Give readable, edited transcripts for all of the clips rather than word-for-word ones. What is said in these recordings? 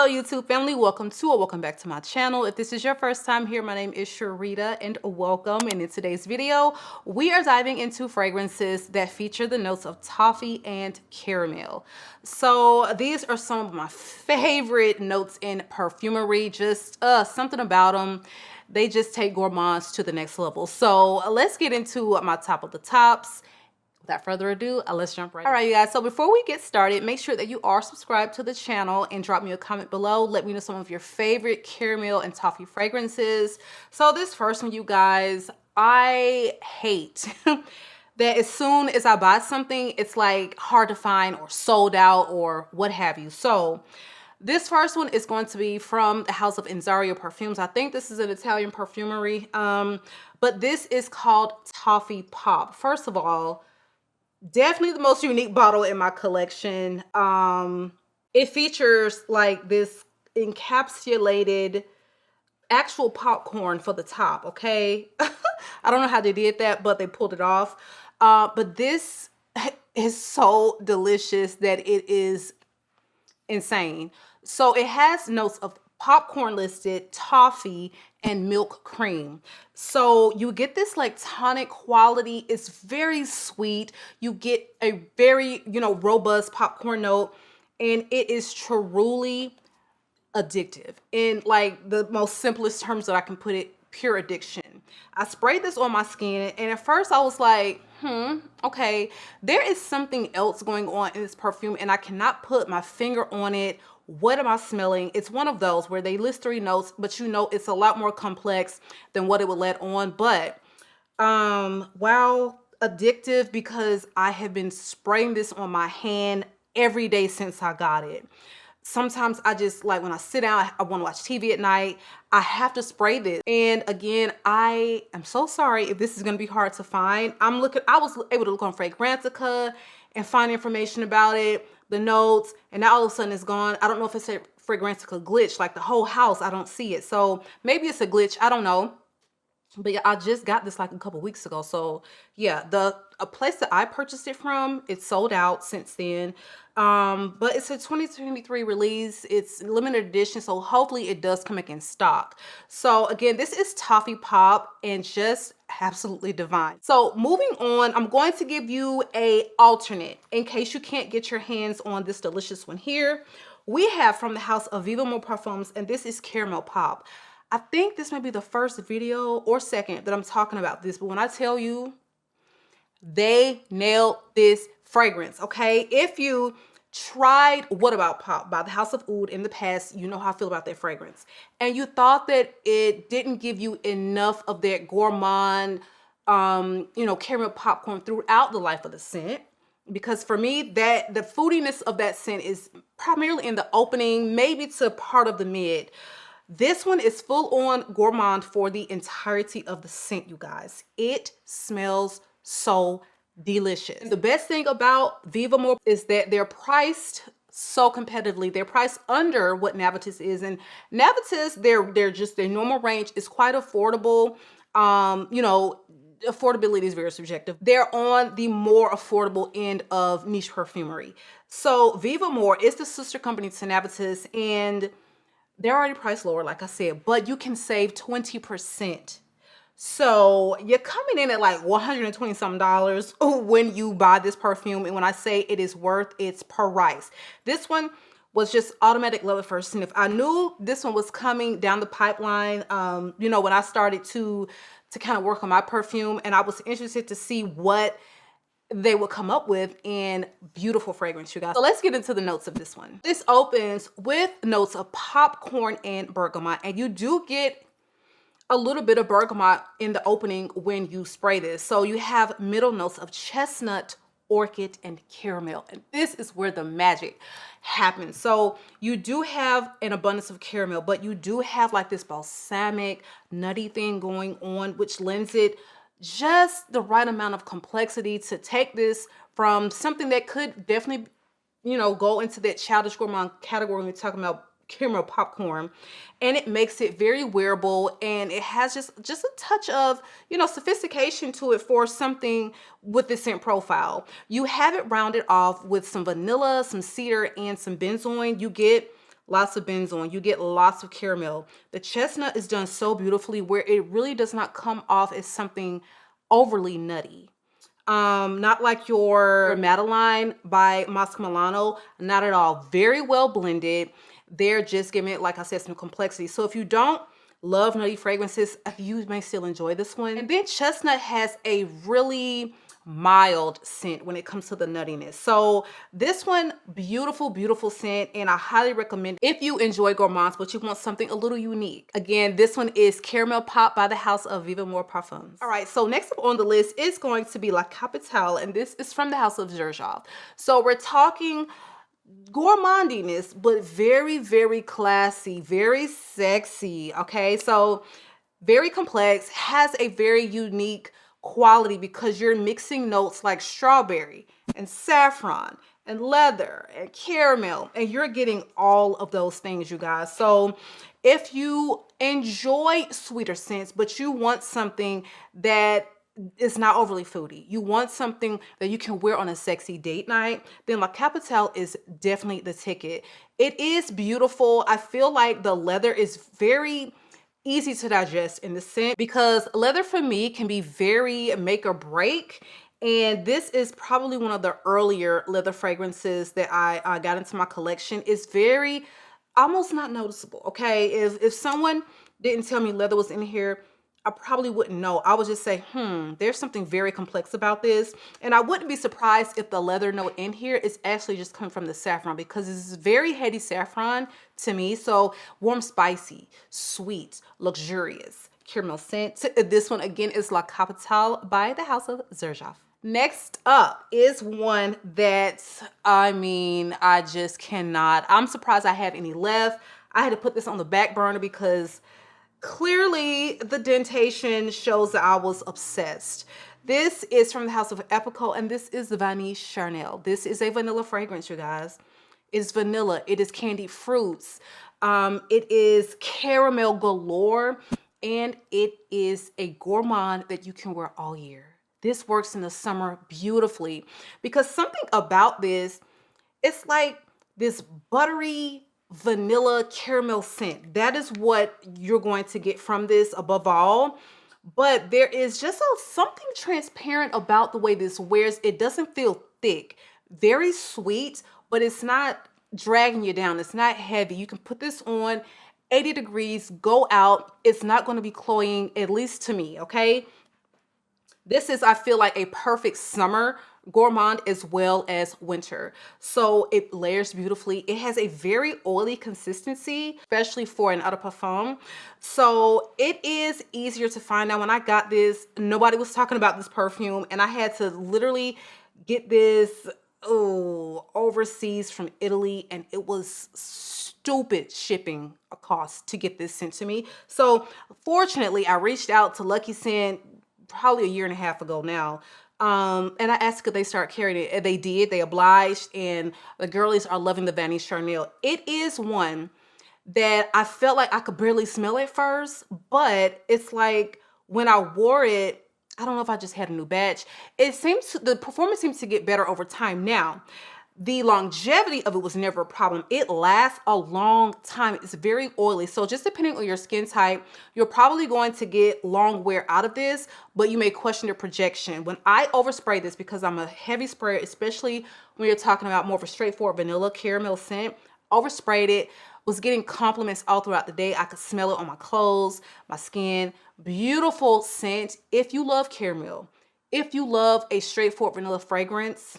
Hello YouTube family, welcome to or welcome back to my channel. If this is your first time here, my name is Sharida and welcome. And in today's video, we are diving into fragrances that feature the notes of toffee and caramel. So these are some of my favorite notes in perfumery, just something about them. They just take gourmands to the next level. So let's get into my top of the tops. Without further ado, let's jump right in. All right, you guys, so before we get started, make sure that you are subscribed to the channel and drop me a comment below. Let me know some of your favorite caramel and toffee fragrances. So this first one, you guys, I hate that as soon as I buy something, it's like hard to find or sold out or what have you. So this first one is going to be from the house of Nziria Perfumes. I think this is an Italian perfumery, but this is called Toffee Pop. First of all, definitely the most unique bottle in my collection. It features like this encapsulated actual popcorn for the top, okay? I don't know how they did that, but they pulled it off. But this is so delicious that it is insane. So it has notes of popcorn listed, toffee, and milk cream. So you get this like tonic quality. It's very sweet. You get a very, robust popcorn note, and it is truly addictive in like the most simplest terms that I can put it, pure addiction. I sprayed this on my skin, and at first I was like, okay, there is something else going on in this perfume, and I cannot put my finger on it. What am I smelling? It's one of those where they list 3 notes, but it's a lot more complex than what it would let on. But wow, addictive, because I have been spraying this on my hand every day since I got it. Sometimes I just like when I sit down, I want to watch TV at night, I have to spray this. And again, I am so sorry if this is going to be hard to find. I was able to look on Fragrantica and find information about it, the notes, and now all of a sudden it's gone. I don't know if it's a Fragrantica glitch, like the whole house, I don't see it. So maybe it's a glitch, I don't know. But yeah, I just got this like a couple weeks ago. So yeah, a place that I purchased it from, it's sold out since then. But it's a 2023 release. It's limited edition, so hopefully it does come back in stock. So again, this is Toffee Pop, and just absolutely divine. So moving on, I'm going to give you a alternate in case you can't get your hands on this delicious one here. We have from the house of Vivamor Parfums, and this is Caramel Pop. I think this may be the first video or second that I'm talking about this, but when I tell you, they nailed this fragrance, okay? If you tried What About Pop by the House of Oud in the past, you know how I feel about that fragrance, and you thought that it didn't give you enough of that gourmand, caramel popcorn throughout the life of the scent, because for me, the foodiness of that scent is primarily in the opening, maybe to part of the mid. This one is full on gourmand for the entirety of the scent, you guys. It smells so delicious. And the best thing about Vivamor is that they're priced so competitively. They're priced under what Navitus is. And Navitus, their normal range is quite affordable. Affordability is very subjective. They're on the more affordable end of niche perfumery. So Vivamor is the sister company to Navitus, and they're already priced lower, like I said, but you can save 20%. So you're coming in at like $120 something when you buy this perfume. And when I say it is worth its price, this one was just automatic love at first sniff. I knew this one was coming down the pipeline, when I started to kind of work on my perfume, and I was interested to see what they would come up with in beautiful fragrance, you guys. So let's get into the notes of this one. This opens with notes of popcorn and bergamot, and you do get a little bit of bergamot in the opening when you spray this. So you have middle notes of chestnut, orchid, and caramel, and this is where the magic happens. So you do have an abundance of caramel, but you do have like this balsamic, nutty thing going on, which lends it just the right amount of complexity to take this from something that could definitely, go into that childish gourmand category when we're talking about caramel popcorn, and it makes it very wearable, and it has just a touch of, sophistication to it for something with the scent profile. You have it rounded off with some vanilla, some cedar, and some benzoin. You get lots of benzoin. You get lots of caramel. The chestnut is done so beautifully where it really does not come off as something overly nutty. Not like your Madeline by Mosca Milano, not at all. Very well blended. They're just giving it, like I said, some complexity. So if you don't love nutty fragrances, you may still enjoy this one. And then chestnut has a really mild scent when it comes to the nuttiness. So this one, beautiful, beautiful scent, and I highly recommend if you enjoy gourmands but you want something a little unique. Again, this one is Caramel Pop by the house of Vivamor Parfums. All right, so next up on the list is going to be La Capitale, and this is from the house of Xerjoff. So we're talking gourmandiness, but very, very classy, very sexy. Okay, so very complex, has a very unique quality because you're mixing notes like strawberry and saffron and leather and caramel, and you're getting all of those things, you guys. So if you enjoy sweeter scents but you want something that is not overly foodie, you want something that you can wear on a sexy date night, then La Capitale is definitely the ticket. It is beautiful. I feel like the leather is very easy to digest in the scent because leather for me can be very make or break. And this is probably one of the earlier leather fragrances that I got into my collection. It's very almost not noticeable. Okay, if someone didn't tell me leather was in here, I probably wouldn't know. I would just say, there's something very complex about this. And I wouldn't be surprised if the leather note in here is actually just coming from the saffron, because this is very heady saffron to me. So warm, spicy, sweet, luxurious caramel scent. This one again is La Capitale by the house of Xerjoff. Next up is one that, I mean, I just cannot. I'm surprised I have any left. I had to put this on the back burner because clearly the dentation shows that I was obsessed. This is from the house of Epico, and this is the Vani Charnel. This is a vanilla fragrance, you guys. It's vanilla. It is candied fruits. It is caramel galore, and it is a gourmand that you can wear all year. This works in the summer beautifully because something about this, it's like this buttery vanilla caramel scent. That is what you're going to get from this above all. But there is just something transparent about the way this wears. It doesn't feel thick, very sweet, but it's not dragging you down. It's not heavy. You can put this on 80 degrees, go out. It's not going to be cloying, at least to me. Okay. This is, I feel like, a perfect summer gourmand as well as winter. So it layers beautifully. It has a very oily consistency, especially for an eau de parfum. So it is easier to find. Now, when I got this, nobody was talking about this perfume, and I had to literally get this overseas from Italy, and it was stupid shipping cost to get this sent to me. So fortunately, I reached out to Lucky Scent probably a year and a half ago now. And I asked could they start carrying it, and they did. They obliged, and the girlies are loving the Vani Charnel. It is one that I felt like I could barely smell at first, but it's like when I wore it, I don't know if I just had a new batch. The performance seems to get better over time. Now, the longevity of it was never a problem. It lasts a long time. It's very oily. So just depending on your skin type, you're probably going to get long wear out of this, but you may question your projection. When I overspray this, because I'm a heavy sprayer, especially when you're talking about more of a straightforward vanilla caramel scent, oversprayed it, was getting compliments all throughout the day. I could smell it on my clothes, my skin. Beautiful scent. If you love caramel, if you love a straightforward vanilla fragrance,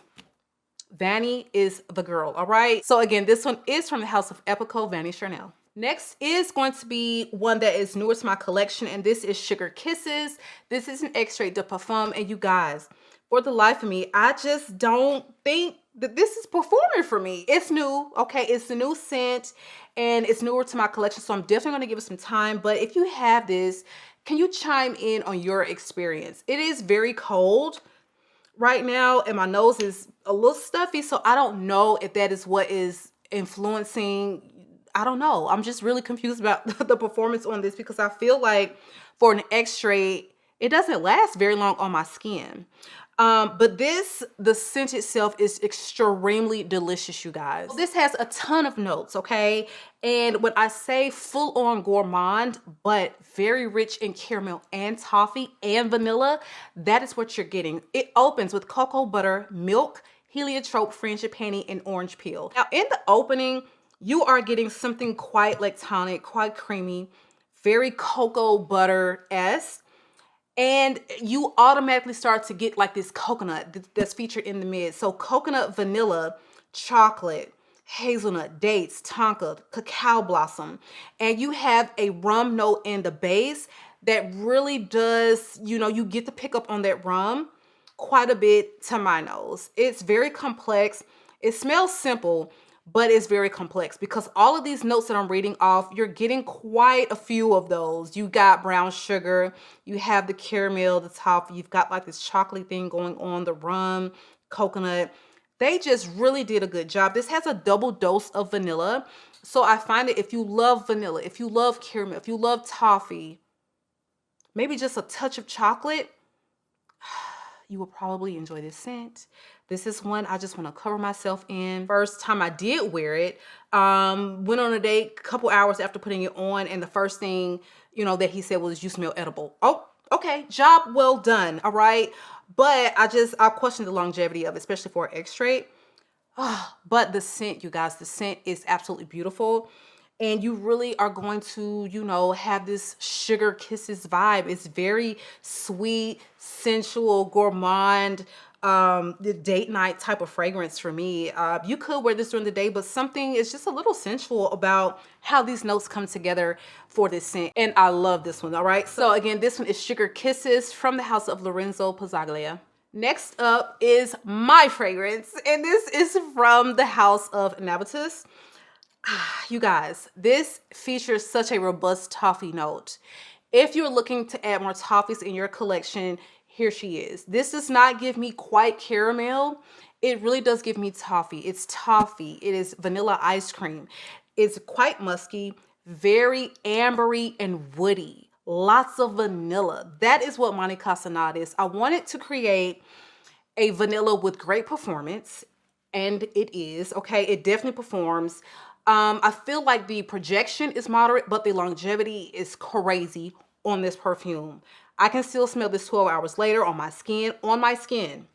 Vani is the girl. All right. So again, this one is from the house of Epico, Vani Charnel. Next is going to be one that is newer to my collection, and this is Sugar Kisses. This is an extrait de parfum, and you guys, for the life of me, I just don't think that this is performing for me. It's new, okay? It's a new scent, and it's newer to my collection, so I'm definitely going to give it some time. But if you have this, can you chime in on your experience? It is very cold right now, and my nose is a little stuffy, so I don't know if that is what is influencing. I don't know. I'm just really confused about the performance on this, because I feel like for an extrait, it doesn't last very long on my skin. But the scent itself is extremely delicious, you guys. This has a ton of notes, okay? And when I say full on gourmand, but very rich in caramel and toffee and vanilla, that is what you're getting. It opens with cocoa butter, milk, heliotrope, frangipani, and orange peel. Now in the opening, you are getting something quite lactonic, quite creamy, very cocoa butter-esque. And you automatically start to get like this coconut that's featured in the mid. So coconut, vanilla, chocolate, hazelnut, dates, tonka, cacao blossom. And you have a rum note in the base that really does, you know, you get to pick up on that rum quite a bit to my nose. It's very complex. It smells simple, but it's very complex because all of these notes that I'm reading off, you're getting quite a few of those. You got brown sugar, you have the caramel, the toffee, you've got like this chocolate thing going on, the rum, coconut. They just really did a good job. This has a double dose of vanilla. So I find that if you love vanilla, if you love caramel, if you love toffee, maybe just a touch of chocolate, you will probably enjoy this scent. This is one I just want to cover myself in. First time I did wear it, went on a date a couple hours after putting it on, and the first thing, you know, that he said was, "You smell edible." Oh, okay, job well done, all right? But I questioned the longevity of it, especially for an extrait. But the scent, you guys, the scent is absolutely beautiful. And you really are going to, you know, have this sugar kisses vibe. It's very sweet, sensual, gourmand, the date night type of fragrance for me. You could wear this during the day, but something is just a little sensual about how these notes come together for this scent. And I love this one, all right? So again, this one is Sugar Kisses from the house of Lorenzo Pazzaglia. Next up is my fragrance, and this is from the house of Navitus. You guys, this features such a robust toffee note. If you're looking to add more toffees in your collection, here she is. This does not give me quite caramel. It really does give me toffee. It's toffee. It is vanilla ice cream. It's quite musky, very ambery and woody. Lots of vanilla. That is what Mahni CASSONADE is. I wanted to create a vanilla with great performance, and it is, okay? It definitely performs. I feel like the projection is moderate, but the longevity is crazy on this perfume. I can still smell this 12 hours later on my skin,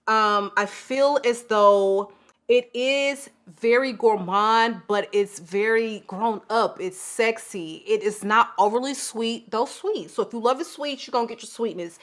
I feel as though it is very gourmand, but it's very grown up. It's sexy. It is not overly sweet, though sweet. So if you love it sweet, you're going to get your sweetness.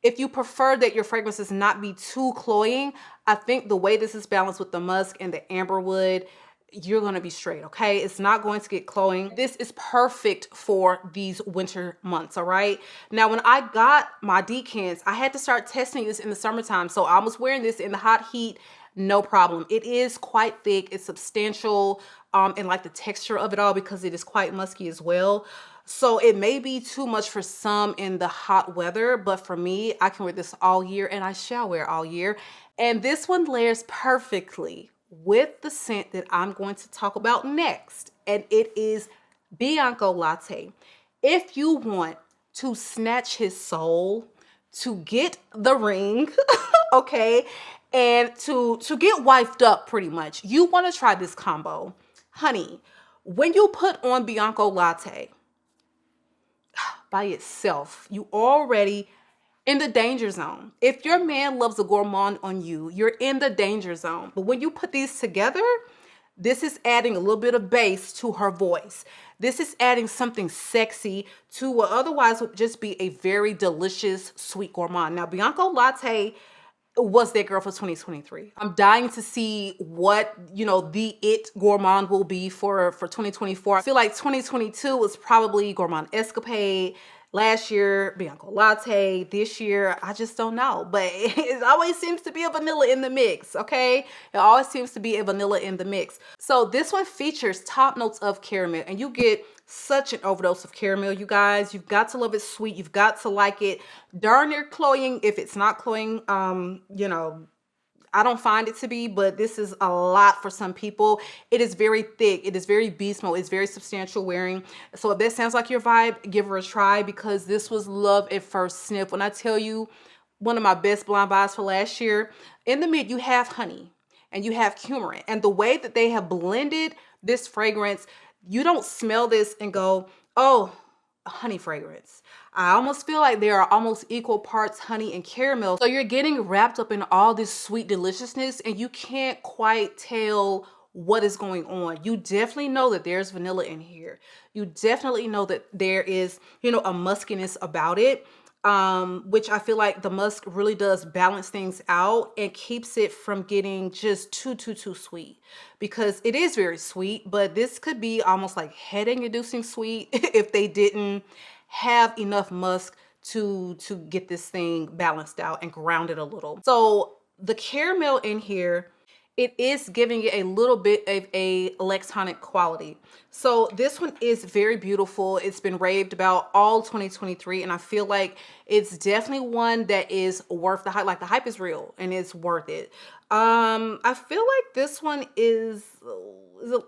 If you prefer that your fragrances not be too cloying, I think the way this is balanced with the musk and the amberwood, you're going to be straight, okay? It's not going to get cloying. This is perfect for these winter months, all right? Now, when I got my decants, I had to start testing this in the summertime. So I was wearing this in the hot heat, no problem. It is quite thick. It's substantial, and like the texture of it all, because it is quite musky as well. So it may be too much for some in the hot weather, but for me, I can wear this all year, and I shall wear all year. And this one layers perfectly with the scent that I'm going to talk about next, and it is Bianco Latte. If you want to snatch his soul, to get the ring, okay, and to get wifed up pretty much, you want to try this combo. Honey, when you put on Bianco Latte by itself, you already in the danger zone. If your man loves a gourmand on you, you're in the danger zone. But when you put these together, this is adding a little bit of bass to her voice. This is adding something sexy to what otherwise would just be a very delicious sweet gourmand. Now, Bianco Latte was that girl for 2023. I'm dying to see what, you know, the it gourmand will be for 2024. I feel like 2022 was probably Gourmand Escapade. Last year, Bianco Latte. This year, I just don't know. But it always seems to be a vanilla in the mix, okay? It always seems to be a vanilla in the mix. So this one features top notes of caramel, and you get such an overdose of caramel, you guys. You've got to love it sweet. You've got to like it darn near cloying. If it's not cloying, you know, I don't find it to be, but this is a lot for some people. It is very thick. It is very beast mode. It's very substantial wearing. So if that sounds like your vibe, give her a try, because this was love at first sniff. When I tell you, one of my best blind buys for last year. In the mid, you have honey and you have cumin. And the way that they have blended this fragrance, you don't smell this and go, oh, a honey fragrance. I almost feel like there are almost equal parts honey and caramel. So you're getting wrapped up in all this sweet deliciousness and you can't quite tell what is going on. You definitely know that there's vanilla in here. You definitely know that there is, you know, a muskiness about it. Which I feel like the musk really does balance things out and keeps it from getting just too sweet, because it is very sweet, but this could be almost like headache inducing sweet if they didn't have enough musk to get this thing balanced out and grounded a little. So the caramel in here, it is giving it a little bit of a electronic quality. So this one is very beautiful. It's been raved about all 2023, and I feel like it's definitely one that is worth the hype. Like, the hype is real and it's worth it. I feel like this one is a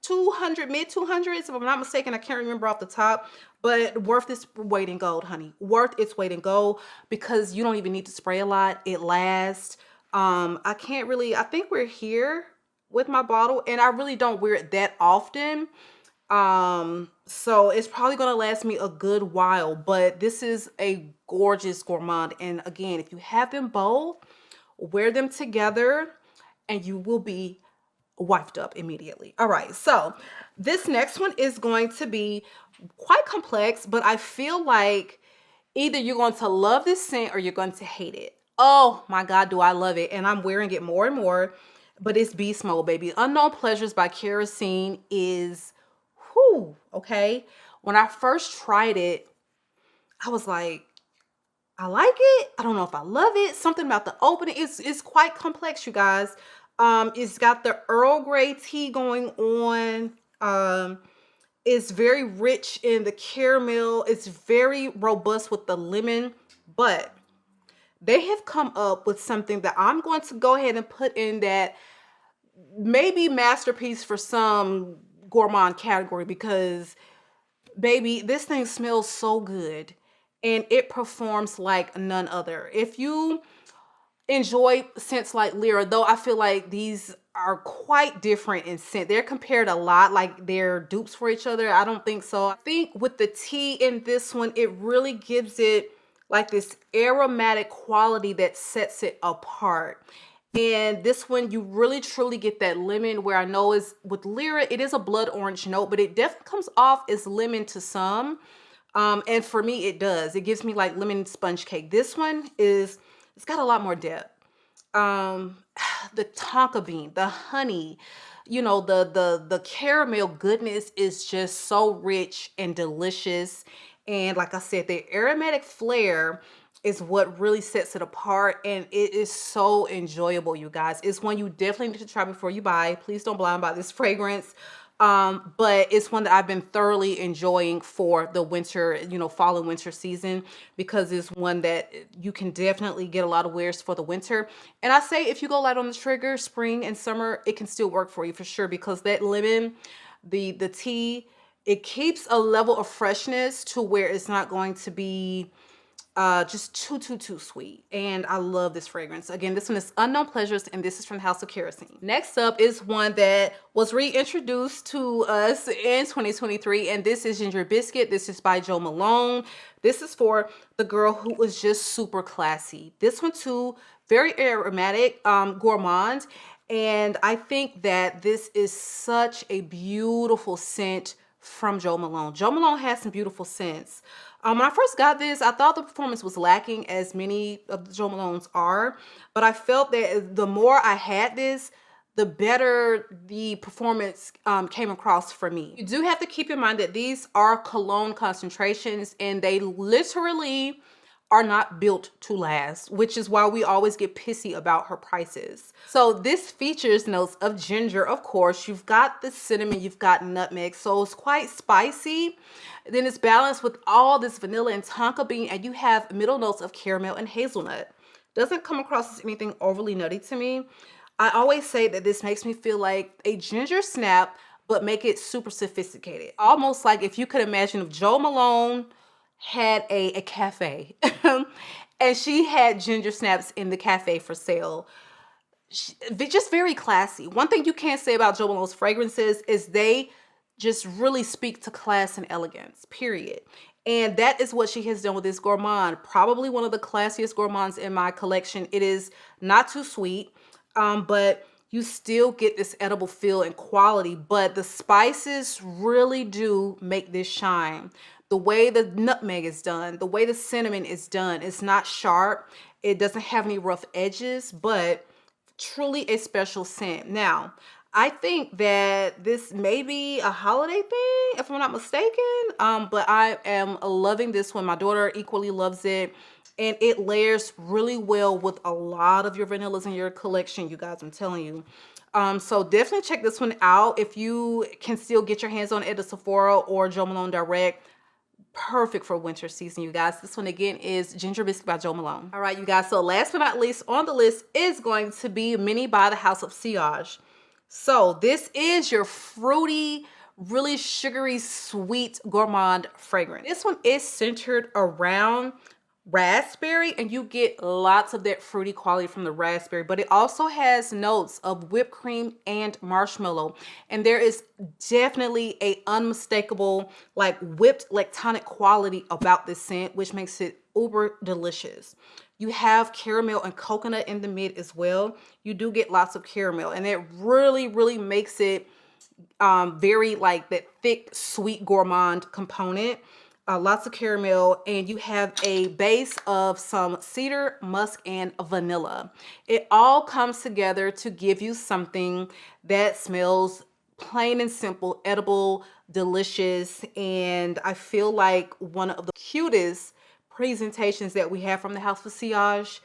200, mid 200s, if I'm not mistaken. I can't remember off the top, but worth its weight in gold, honey. Worth its weight in gold, because you don't even need to spray a lot. It lasts. I think we're here with my bottle, and I really don't wear it that often. So it's probably going to last me a good while, but this is a gorgeous gourmand. And again, if you have them both, wear them together and you will be wiped up immediately. All right. So this next one is going to be quite complex, but I feel like either you're going to love this scent or you're going to hate it. Oh my God, do I love it. And I'm wearing it more and more, but it's beast mode, baby. Unknown Pleasures by Kerosene is, whoo, okay. When I first tried it, I was like, I like it. I don't know if I love it. Something about the opening. It's quite complex, you guys. It's got the Earl Grey tea going on. It's very rich in the caramel. It's very robust with the lemon, but they have come up with something that I'm going to go ahead and put in that maybe masterpiece for some gourmand category, because baby, this thing smells so good and it performs like none other. If you enjoy scents like Lyra, though I feel like these are quite different in scent. They're compared a lot, like they're dupes for each other. I don't think so. I think with the tea in this one, it really gives it like this aromatic quality that sets it apart. And this one, you really truly get that lemon, where I know is with Lyra, it is a blood orange note, but it definitely comes off as lemon to some. And for me, it does. It gives me like lemon sponge cake. This one it's got a lot more depth. The tonka bean, the honey, you know, the caramel goodness is just so rich and delicious. And like I said, the aromatic flair is what really sets it apart, and it is so enjoyable, you guys. It's one you definitely need to try before you buy. Please don't blind buy this fragrance. But it's one that I've been thoroughly enjoying for the winter, you know, fall and winter season, because it's one that you can definitely get a lot of wears for the winter. And I say, if you go light on the trigger, spring and summer, it can still work for you for sure, because that lemon, the tea, it keeps a level of freshness to where it's not going to be just too sweet. And I love this fragrance. Again, this one is Unknown Pleasures, and this is from the House of Kerosene. Next up is one that was reintroduced to us in 2023, and this is Ginger Biscuit. This is by Jo Malone. This is for the girl who was just super classy. This one too, very aromatic, gourmand. And I think that this is such a beautiful scent from Jo Malone. Jo Malone has some beautiful scents. When I first got this, I thought the performance was lacking, as many of the Jo Malones are, but I felt that the more I had this, the better the performance came across for me. You do have to keep in mind that these are cologne concentrations, and they literally are not built to last, which is why we always get pissy about her prices. So this features notes of ginger, of course. You've got the cinnamon, you've got nutmeg, so it's quite spicy. Then it's balanced with all this vanilla and tonka bean, and you have middle notes of caramel and hazelnut. Doesn't come across as anything overly nutty to me. I always say that this makes me feel like a ginger snap, but make it super sophisticated. Almost like if you could imagine if Jo Malone had a cafe and she had ginger snaps in the cafe for sale. Just very classy. One thing you can't say about Jo Malone's fragrances is they just really speak to class and elegance, period. And that is what she has done with this Gourmand. Probably one of the classiest Gourmands in my collection. It is not too sweet, but you still get this edible feel and quality, but the spices really do make this shine. The way the nutmeg is done, the way the cinnamon is done, it's not sharp. It doesn't have any rough edges, but truly a special scent. Now, I think that this may be a holiday thing, if I'm not mistaken, but I am loving this one. My daughter equally loves it, and it layers really well with a lot of your vanillas in your collection, you guys, I'm telling you. So definitely check this one out if you can still get your hands on it at the Sephora or Jo Malone Direct. Perfect for winter season, you guys. This one again is Ginger Biscuit by Jo Malone. All right, you guys, so last but not least on the list is going to be Minnie by the House of Sillage. So this is your fruity, really sugary, sweet gourmand fragrance. This one is centered around raspberry, and you get lots of that fruity quality from the raspberry, but it also has notes of whipped cream and marshmallow, and there is definitely a unmistakable like whipped lactonic quality about this scent, which makes it uber delicious. You have caramel and coconut in the mid as well. You do get lots of caramel, and it really makes it very like that thick sweet gourmand component. Lots of caramel, and you have a base of some cedar, musk, and vanilla. It all comes together to give you something that smells plain and simple, edible, delicious, and I feel like one of the cutest presentations that we have from the House of Sillage.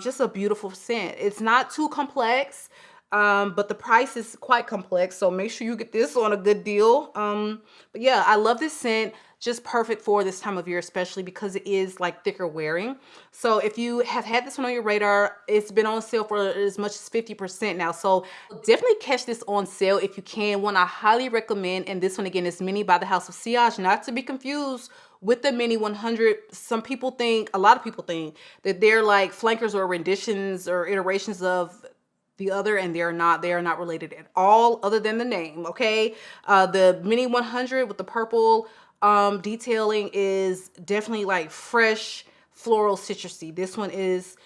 Just a beautiful scent. It's not too complex, but the price is quite complex, so make sure you get this on a good deal. But yeah, I love this scent. Just perfect for this time of year, especially because it is like thicker wearing. So if you have had this one on your radar, it's been on sale for as much as 50% now. So definitely catch this on sale if you can. One I highly recommend, and this one again is Minnie by the House of Sillage, not to be confused with the Minnie 100. Some people think, a lot of people think that they're like flankers or renditions or iterations of the other, and they are not related at all other than the name. Okay, the Minnie 100 with the purple detailing is definitely like fresh floral citrusy. This one is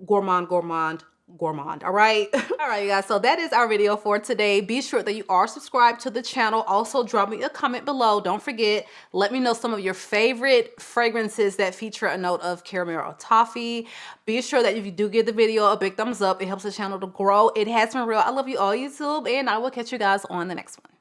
gourmand. All right. All right, you guys, so that is our video for today. Be sure that you are subscribed to the channel. Also drop me a comment below. Don't forget, let me know some of your favorite fragrances that feature a note of caramel or toffee. Be sure that if you do give the video a big thumbs up, it helps the channel to grow. It has been real. I love you all, YouTube, and I will catch you guys on the next one.